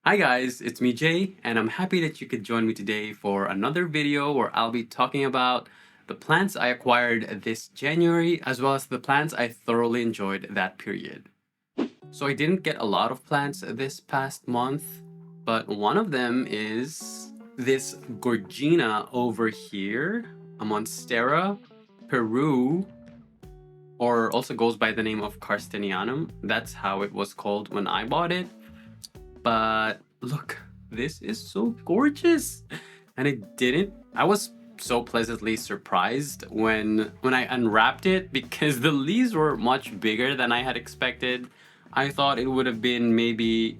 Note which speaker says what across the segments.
Speaker 1: Hi guys, it's me Jay, and I'm happy that you could join me today for another video where I'll be talking about the plants I acquired this January, as well as the plants I thoroughly enjoyed that period. So I didn't get a lot of plants this past month, but one of them is this Gorgina over here, a Monstera, Peru, or also goes by the name of Carstenianum. That's how it was called when I bought it. But look, this is so gorgeous. And I was so pleasantly surprised when I unwrapped it because the leaves were much bigger than I had expected. I thought it would have been maybe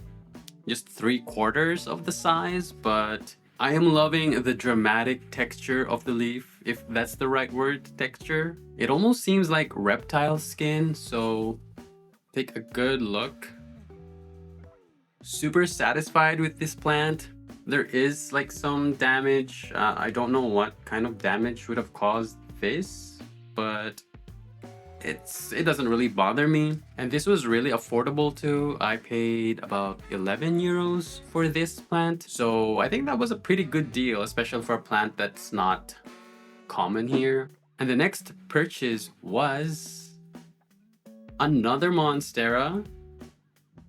Speaker 1: just 3/4 of the size, but I am loving the dramatic texture of the leaf, if that's the right word, texture. It almost seems like reptile skin, so take a good look. Super satisfied with this plant. There is like some damage. I don't know what kind of damage would have caused this, but it doesn't really bother me. And this was really affordable too. I paid about 11 euros for this plant. So I think that was a pretty good deal, especially for a plant that's not common here. And the next purchase was another Monstera.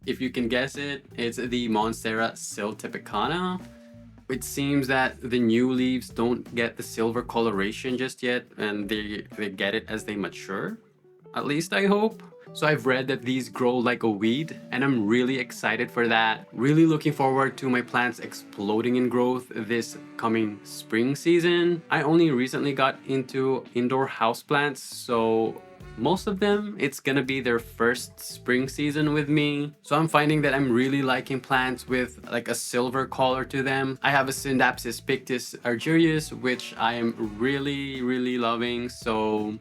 Speaker 1: If you can guess it, it's the Monstera Siltepecana. It seems that the new leaves don't get the silver coloration just yet, and they get it as they mature. At least I hope. So I've read that these grow like a weed, and I'm really excited for that. Really looking forward to my plants exploding in growth this coming spring season. I only recently got into indoor houseplants, so most of them, it's gonna be their first spring season with me. So I'm finding that I'm really liking plants with like a silver color to them. I have a Syndapsis pictus argyrius, which I am really loving. So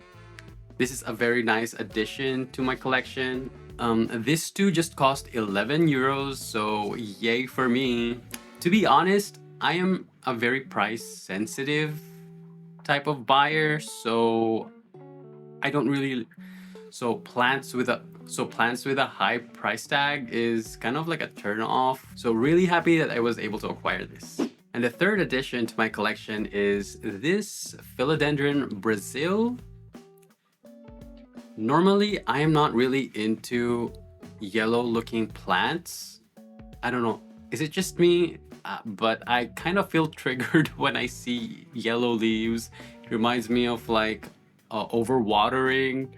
Speaker 1: this is a very nice addition to my collection. This two just cost 11 euros, so yay for me. To be honest, I am a very price sensitive type of buyer, so I don't really. So plants with a high price tag is kind of like a turn off. So really happy that I was able to acquire this. And the third addition to my collection is this Philodendron Brazil. Normally, I am not really into yellow looking plants. I don't know, is it just me? But I kind of feel triggered when I see yellow leaves. It reminds me of like overwatering,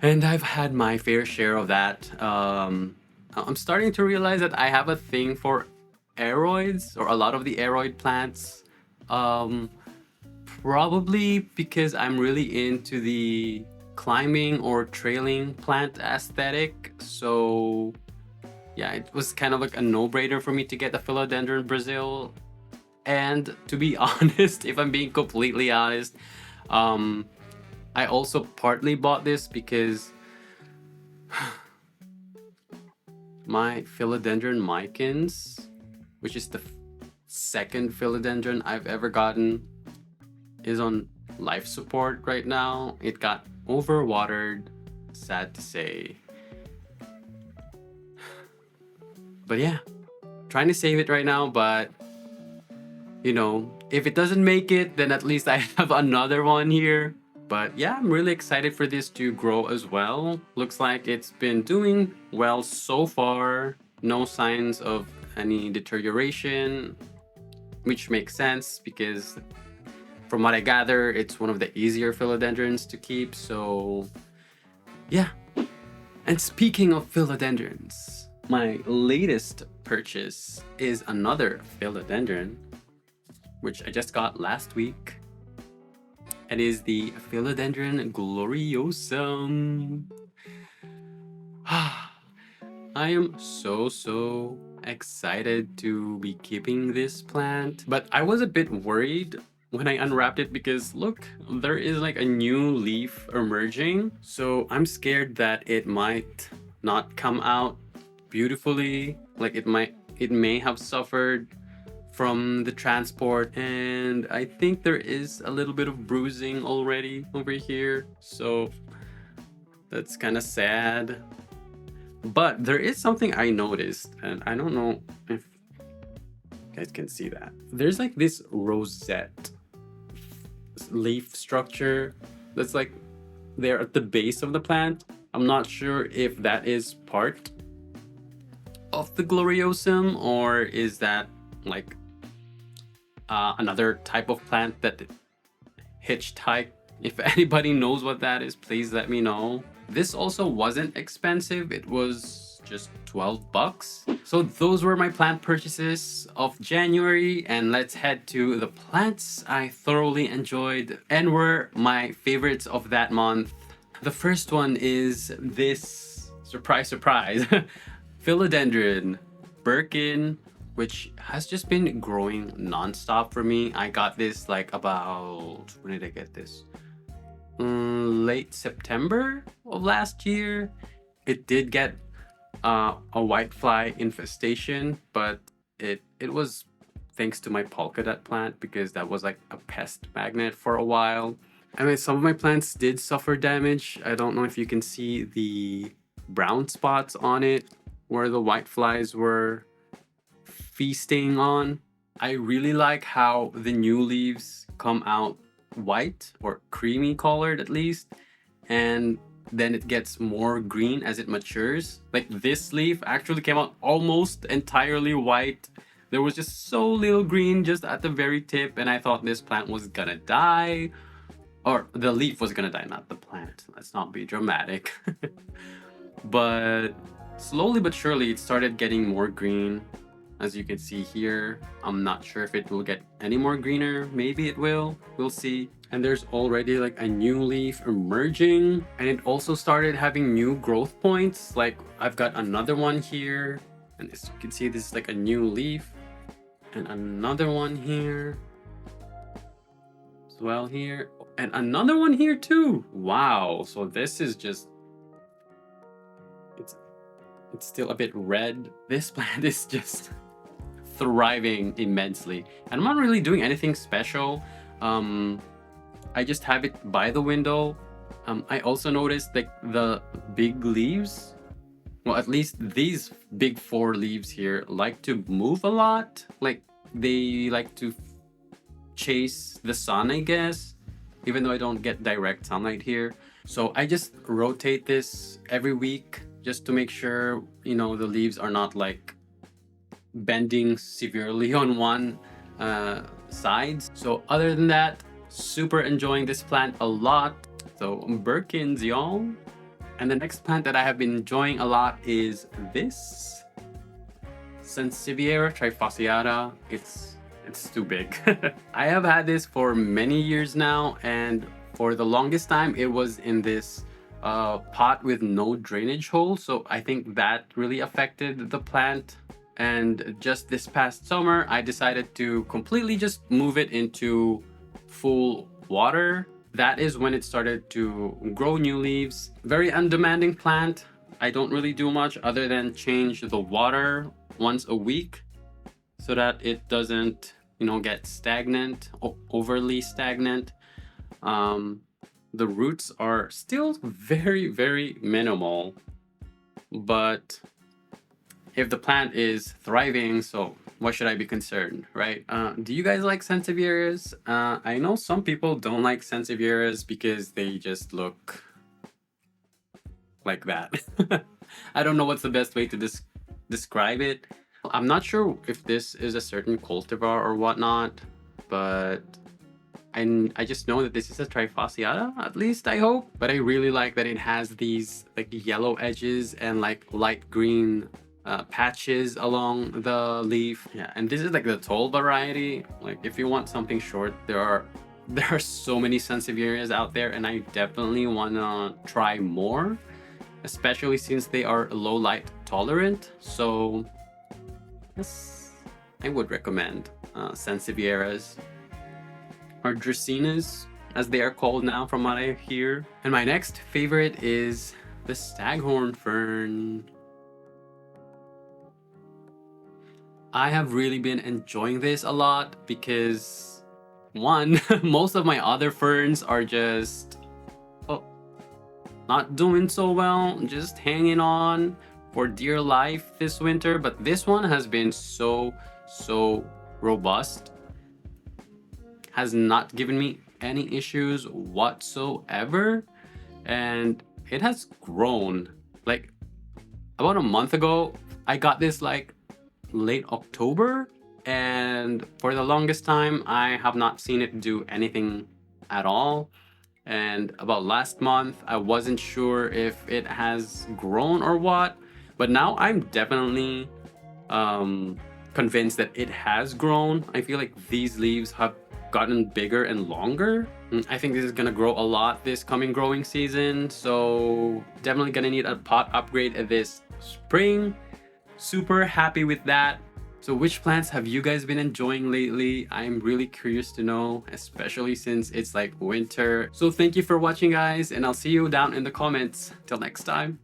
Speaker 1: and I've had my fair share of that. I'm starting to realize that I have a thing for aeroids, or a lot of the aeroid plants. Probably because I'm really into the climbing or trailing plant aesthetic. So yeah, it was kind of like a no-brainer for me to get the Philodendron Brazil. And to be honest, if I'm being completely honest, I also partly bought this because my Philodendron micans, which is the second philodendron I've ever gotten, is on life support right now. It got overwatered, sad to say. But yeah, trying to save it right now, but you know, if it doesn't make it, then at least I have another one here. But yeah, I'm really excited for this to grow as well. Looks like it's been doing well so far. No signs of any deterioration, which makes sense because from what I gather, it's one of the easier philodendrons to keep. So yeah. And speaking of philodendrons, my latest purchase is another philodendron, which I just got last week. It is the Philodendron gloriosum. I am so excited to be keeping this plant, but I was a bit worried when I unwrapped it because look, there is like a new leaf emerging. So I'm scared that it might not come out beautifully. Like it may have suffered from the transport, and I think there is a little bit of bruising already over here, so that's kind of sad. But there is something I noticed, and I don't know if You guys can see that. There's like this rosette leaf structure that's like there at the base of the plant. I'm not sure if that is part of the gloriosum or is that like another type of plant that hitchhike. If anybody knows what that is, please let me know. This also wasn't expensive. It was just 12 bucks. So those were my plant purchases of January, and let's head to the plants I thoroughly enjoyed and were my favorites of that month. The first one is this, surprise, surprise, philodendron Birkin, which has just been growing non-stop for me. I got this like about, when did I get this? Late September of last year. It did get a whitefly infestation, but it was thanks to my polka dot plant, because that was like a pest magnet for a while. I mean, some of my plants did suffer damage. I don't know if you can see the brown spots on it where the whiteflies were feasting on. I really like how the new leaves come out white or creamy colored at least, and then it gets more green as it matures. Like this leaf actually came out almost entirely white. There was just so little green just at the very tip, and I thought this plant was gonna die, or the leaf was gonna die, not the plant. Let's not be dramatic. But slowly but surely it started getting more green. As you can see here, I'm not sure if it will get any more greener. Maybe it will. We'll see. And there's already like a new leaf emerging, and it also started having new growth points. Like I've got another one here, and as you can see, this is like a new leaf, and another one here as well here, and another one here too. Wow. So this is just, it's still a bit red. This plant is just thriving immensely, and I'm not really doing anything special. I just have it by the window. I also noticed like the big leaves, well, at least these big 4 leaves here like to move a lot. Like they like to chase the sun, I guess, even though I don't get direct sunlight here. So I just rotate this every week just to make sure, you know, the leaves are not like bending severely on one side. So other than that, super enjoying this plant a lot. So Birkins, y'all. And the next plant that I have been enjoying a lot is this Sansevieria trifasciata. It's too big. I have had this for many years now, and for the longest time it was in this pot with no drainage hole. So I think that really affected the plant. And just this past summer, I decided to completely just move it into full water. That is when it started to grow new leaves. Very undemanding plant. I don't really do much other than change the water once a week so that it doesn't, you know, get stagnant, overly stagnant. The roots are still very, very minimal, but if the plant is thriving, so why should I be concerned, right? Do you guys like Sansevierias? I know some people don't like Sansevierias because they just look like that. I don't know what's the best way to describe it. I'm not sure if this is a certain cultivar or whatnot, but I just know that this is a trifasciata, at least I hope. But I really like that it has these like yellow edges and like light green patches along the leaf. Yeah, and this is like the tall variety. Like if you want something short, there are so many Sansevierias out there, and I definitely wanna try more, especially since they are low light tolerant. So yes, I would recommend Sansevierias, or Dracaenas as they are called now from what I hear. And my next favorite is the staghorn fern. I have really been enjoying this a lot because, one, most of my other ferns are just not doing so well, just hanging on for dear life this winter. But this one has been so robust, has not given me any issues whatsoever, and it has grown. Like about a month ago, I got this like late October, and for the longest time I have not seen it do anything at all. And about last month, I wasn't sure if it has grown or what, but now I'm definitely convinced that it has grown. I feel like these leaves have gotten bigger and longer. I think this is gonna grow a lot this coming growing season, so definitely gonna need a pot upgrade this spring. Super happy with that. So which plants have you guys been enjoying lately? I'm really curious to know, especially since it's like winter. So thank you for watching, guys, and I'll see you down in the comments. Till next time.